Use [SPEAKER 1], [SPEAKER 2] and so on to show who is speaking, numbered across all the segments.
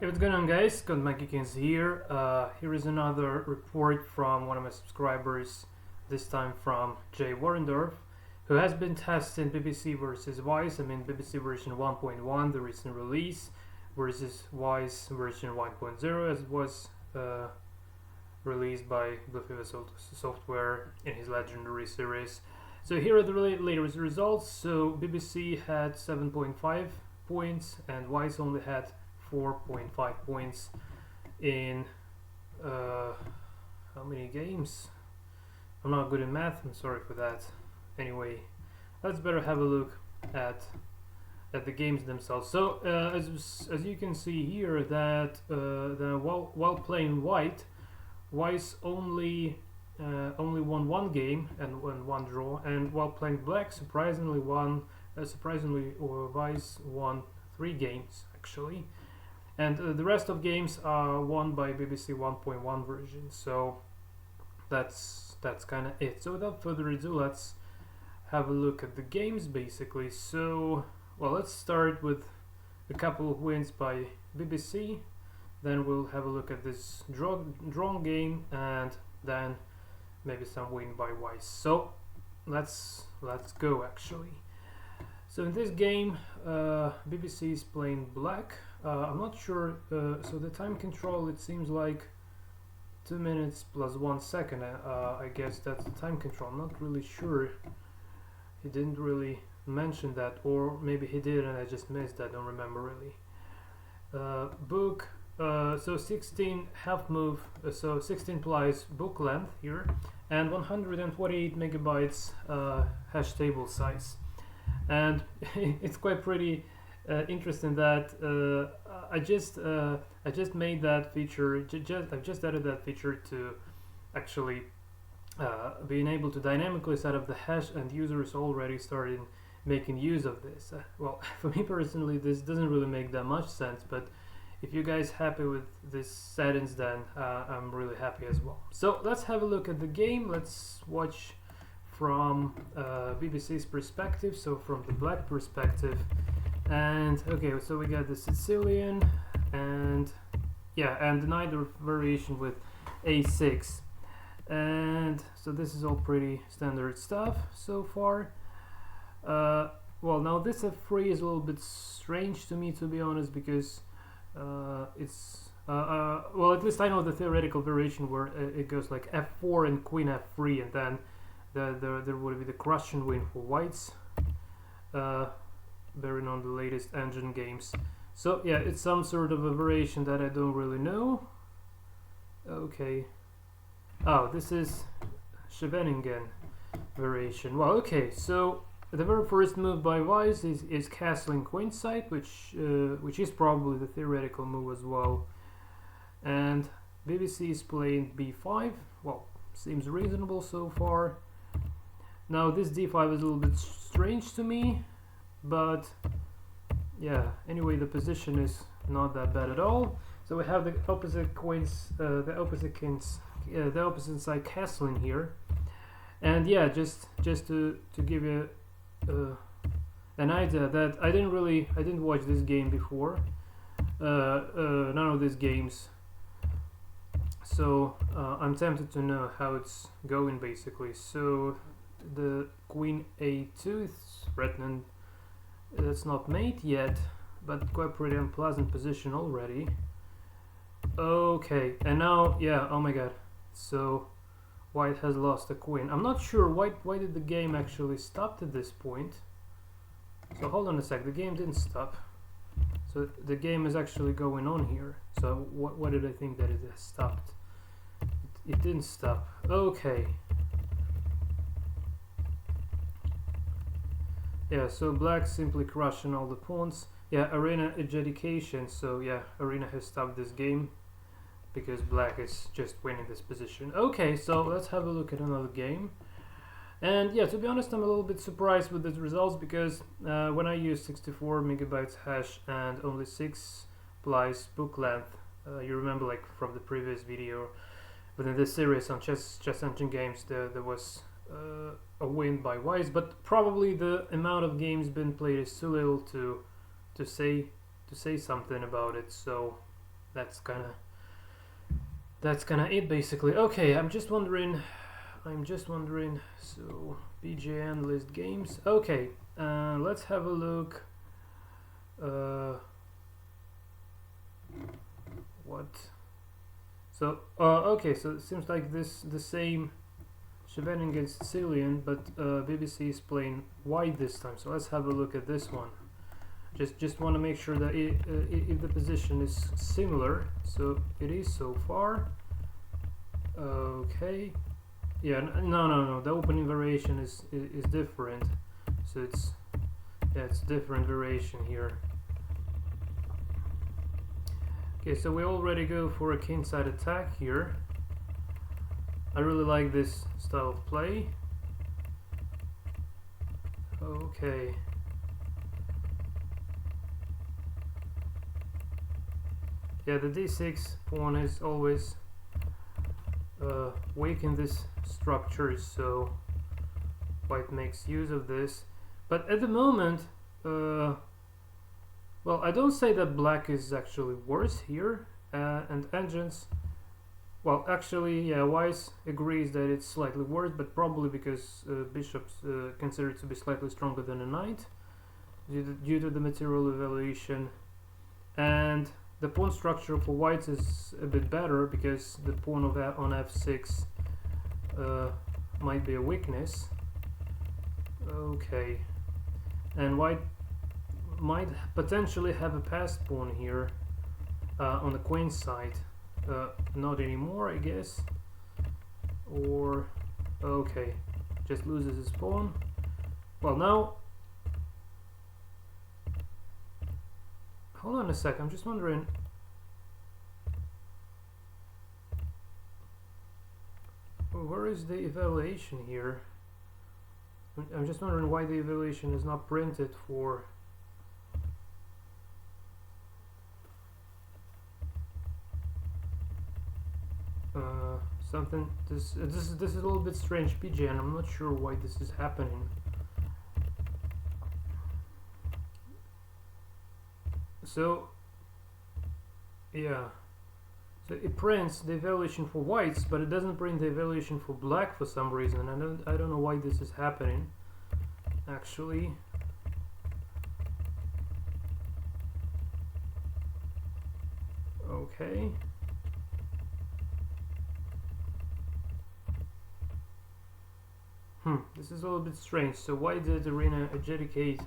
[SPEAKER 1] Hey, what's going on, guys? Kins here. Here is another report from one of my subscribers, this time from Jay Warrendorf, who has been testing BBC versus Wise. I mean BBC version 1.1, the recent release, versus Wise version 1.0 as it was released by BLITZ software in his legendary series. So here are the latest results. So BBC had 7.5 points and Wise only had 4.5 points in how many games? I'm not good in math, I'm sorry for that. Anyway, let's better have a look at the games themselves. So as you can see here that while playing white, Wise only won one game and one draw, and while playing black, surprisingly Wise won 3 games actually. And the rest of games are won by BBC 1.1 version. So that's kind of it. So without further ado, let's have a look at the games basically. So well, let's start with a couple of wins by BBC. Then we'll have a look at this drawn game, and then maybe some win by Wise. So let's go actually. So in this game, BBC is playing black. I'm not sure, so the time control, it seems like 2 minutes plus 1 second. I guess that's the time control. I'm not really sure. He didn't really mention that, or maybe he did and I just missed. I don't remember really. Book, so 16 half move, so 16 plies book length here, and 128 megabytes hash table size. And it's quite pretty interesting that I just made that feature. I've just added that feature to actually being able to dynamically set up the hash, and users already started making use of this. Well, for me personally, this doesn't really make that much sense, but if you guys happy with this settings, then I'm really happy as well. So let's have a look at the game. Let's watch from BBC's perspective, so from the black perspective. And okay, so we got the Sicilian, and yeah, and another variation with A6, and so this is all pretty standard stuff so far. Well, now this F3 is a little bit strange to me, to be honest, because it's well, at least I know the theoretical variation where it goes like F4 and Queen F3, and then there would be the crushing win for whites, bearing on the latest engine games. So yeah, it's some sort of a variation that I don't really know. Okay. Oh, this is Scheveningen variation. Well, okay, so the very first move by Wise is castling queenside, which is probably the theoretical move as well. And BBC is playing B5. Well, seems reasonable so far. Now this D5 is a little bit strange to me, but yeah, anyway, the position is not that bad at all. So we have the opposite queens, the opposite side castling here, and yeah, just to give you an idea that I didn't watch this game before, none of these games. So I'm tempted to know how it's going basically. So the Queen A2 is threatening. It's not mate yet, but quite pretty unpleasant position already. Okay, and now, yeah, oh my god. So white has lost a queen. I'm not sure why did the game actually stop at this point. So hold on a sec, the game didn't stop. So the game is actually going on here. So what did I think that it has stopped? It didn't stop. Okay. Yeah, so black simply crushing all the pawns. Yeah, arena adjudication. So yeah, arena has stopped this game because black is just winning this position. Okay, so let's have a look at another game. And yeah, to be honest, I'm a little bit surprised with the results, because when I use 64 megabytes hash and only 6 plies book length, you remember, like from the previous video within this series on chess engine games, there was a win by Wise, but probably the amount of games been played is too little to say something about it. So that's kind of it basically. Okay, I'm just wondering. So BJN list games. Okay, let's have a look. What? So okay, so it seems like the same Chevening against Sicilian, but BBC is playing white this time. So let's have a look at this one. Just want to make sure that if the position is similar. So it is so far. Okay. Yeah, no. The opening variation is different. So it's different variation here. Okay, so we already go for a kingside attack here. I really like this style of play. Okay. Yeah, the d6 pawn is always weak in this structure, so white makes use of this. But at the moment, well, I don't say that black is actually worse here, and engines. Well, actually, yeah, Weiss agrees that it's slightly worse, but probably because bishops considered to be slightly stronger than a knight due to the material evaluation, and the pawn structure for whites is a bit better because the pawn on f6 might be a weakness. Okay, and white might potentially have a passed pawn here on the queen side. Not anymore, I guess. Or okay, just loses his pawn. Well, now hold on a sec, I'm just wondering. Where is the evaluation here? I'm just wondering why the evaluation is not printed for. Something. This is a little bit strange, PJ, and I'm not sure why this is happening. So yeah, so it prints the evaluation for whites, but it doesn't print the evaluation for black for some reason. And I don't know why this is happening. Actually, okay. This is a little bit strange. So why did Arena adjudicate?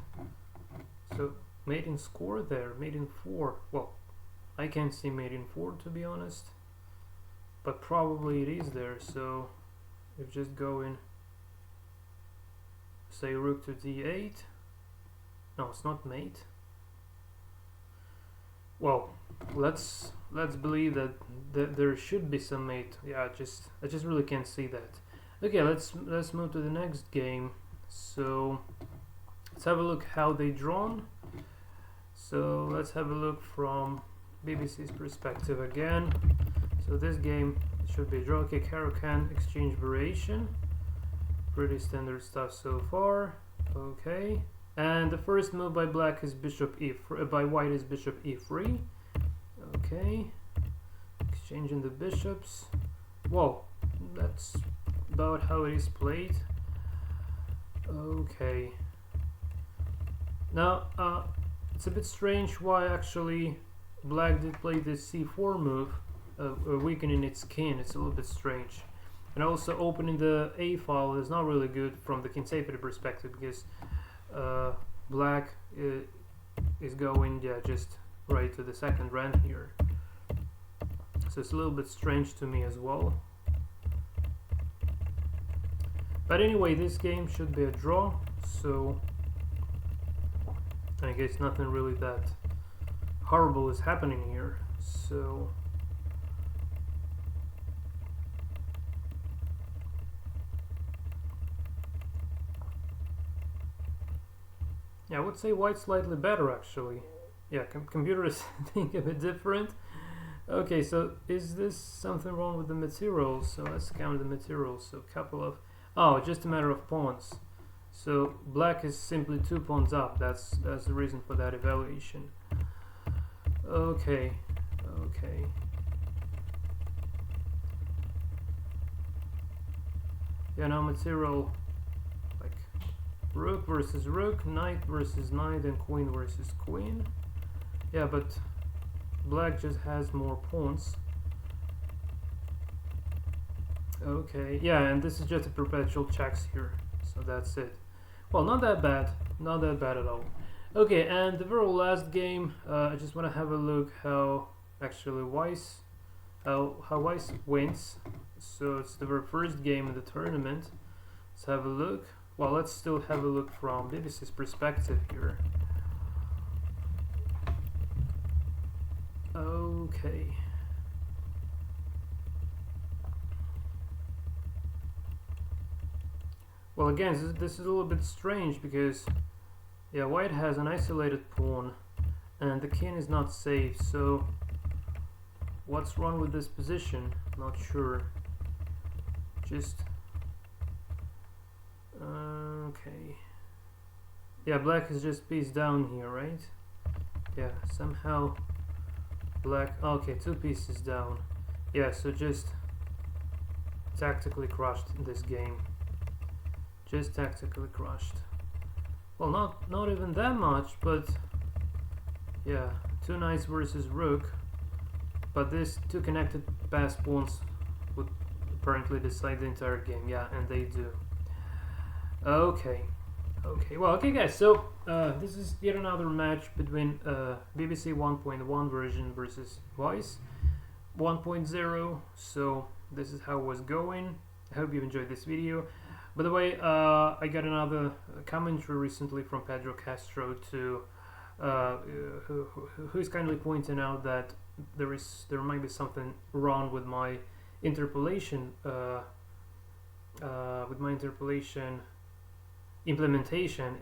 [SPEAKER 1] So mate in score there, mate in 4. Well, I can't see mate in 4 to be honest, but probably it is there. So if just go in, say rook to d8. No, it's not mate. Well, let's believe that there should be some mate. Yeah, I just really can't see that. Okay, let's move to the next game. So let's have a look how they drawn. So let's have a look from BBC's perspective again. So this game should be a draw. Okay, Caro-Kann exchange variation. Pretty standard stuff so far. Okay, and the first move by black is bishop by white is bishop e3. Okay, exchanging the bishops. Whoa, that's about how it is played. Okay, now it's a bit strange why actually black did play this c4 move, weakening its king. It's a little bit strange, and also opening the a file is not really good from the king safety perspective because black is going just right to the second rank here, so it's a little bit strange to me as well. But anyway, this game should be a draw, so I guess nothing really that horrible is happening here. So yeah, I would say white slightly better actually. Yeah, computers think a bit different. Okay, so is this something wrong with the materials? So let's count the materials. So couple of, oh, just a matter of pawns. So black is simply 2 pawns up. That's the reason for that evaluation. Okay, Okay. Yeah, now material like rook versus rook, knight versus knight, and queen versus queen. Yeah, but black just has more pawns. Okay, yeah, and this is just a perpetual checks here, so that's it. Well, not that bad, not that bad at all. Okay, and the very last game, I just want to have a look how actually how Weiss wins. So it's the very first game in the tournament. Let's have a look. Well, let's still have a look from BBC's perspective here. Okay. Well, again, this is a little bit strange because, yeah, white has an isolated pawn and the king is not safe, so what's wrong with this position? Not sure. Just okay. Yeah, black is just piece down here, right? Yeah, somehow black, okay, 2 pieces down. Yeah, so just tactically crushed in this game. Just tactically crushed. Well, not even that much, but yeah, 2 knights versus rook. But these 2 connected pass pawns would apparently decide the entire game. Yeah, and they do. Okay. Okay, well, okay guys, so this is yet another match between BBC 1.1 version versus Weiss 1.0. So this is how it was going. I hope you enjoyed this video. By the way, I got another commentary recently from Pedro Castro to who's kindly pointing out that there might be something wrong with my interpolation implementation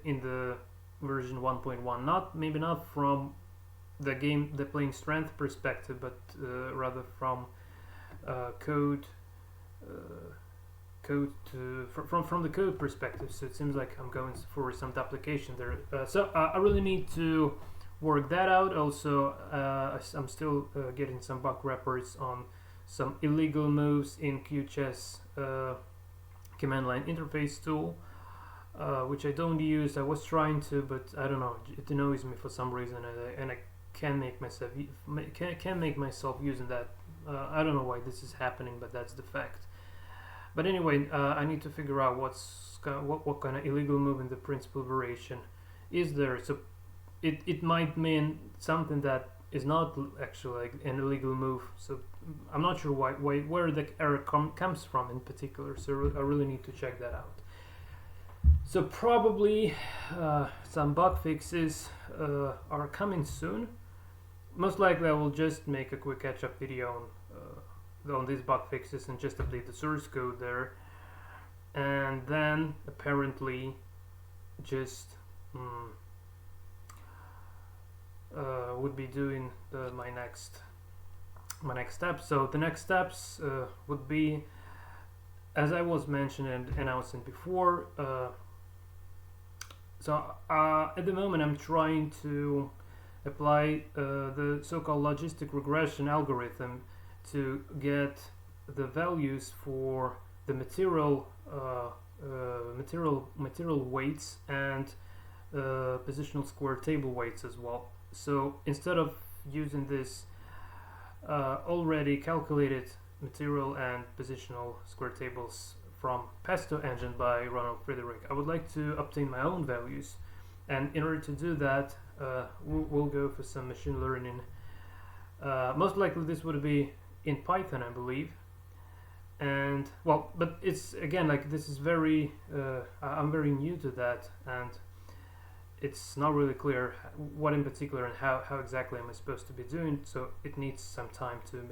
[SPEAKER 1] in the version 1.1. Maybe not from the playing strength perspective, but rather from code. From the code perspective, so it seems like I'm going for some duplication there. So I really need to work that out. Also, I'm still getting some bug reports on some illegal moves in QChess command line interface tool, which I don't use. I was trying to, but I don't know. It annoys me for some reason, and I can't make myself using that. I don't know why this is happening, but that's the fact. But anyway, I need to figure out what kind of illegal move in the principal variation is there. So it might mean something that is not actually like an illegal move. So I'm not sure where the error comes from in particular. So I really need to check that out. So probably some bug fixes are coming soon. Most likely I will just make a quick catch-up video on these bug fixes and just update the source code there, and then apparently just would be doing my next step. So the next steps would be, as I was mentioning and announcing before, at the moment I'm trying to apply the so-called logistic regression algorithm to get the values for the material weights and positional square table weights as well. So instead of using this already calculated material and positional square tables from Pesto engine by Ronald Frederick, I would like to obtain my own values, and in order to do that we'll go for some machine learning. Most likely this would be in Python, I believe. And well, but it's again like this is very I'm very new to that, and it's not really clear what in particular and how exactly am I supposed to be doing, so it needs some time to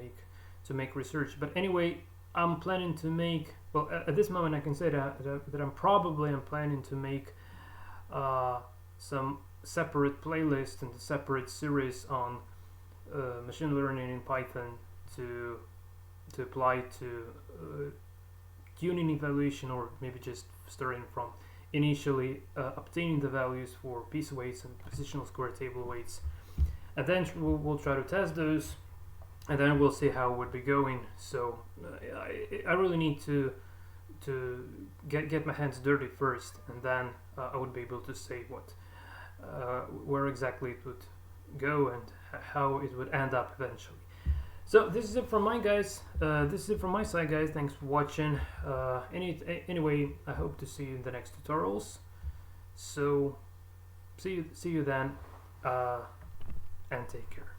[SPEAKER 1] make research. But anyway, I'm planning to make, well, at this moment I can say that I'm planning to make some separate playlist and separate series on machine learning in Python to apply to tuning evaluation, or maybe just starting from initially obtaining the values for piece weights and positional square table weights, and then we'll try to test those and then we'll see how it would be going. So I really need to get my hands dirty first, and then I would be able to say what where exactly it would go and how it would end up eventually. So this is it from my guys. This is it from my side, guys. Thanks for watching. Anyway, I hope to see you in the next tutorials. So see you then, and take care.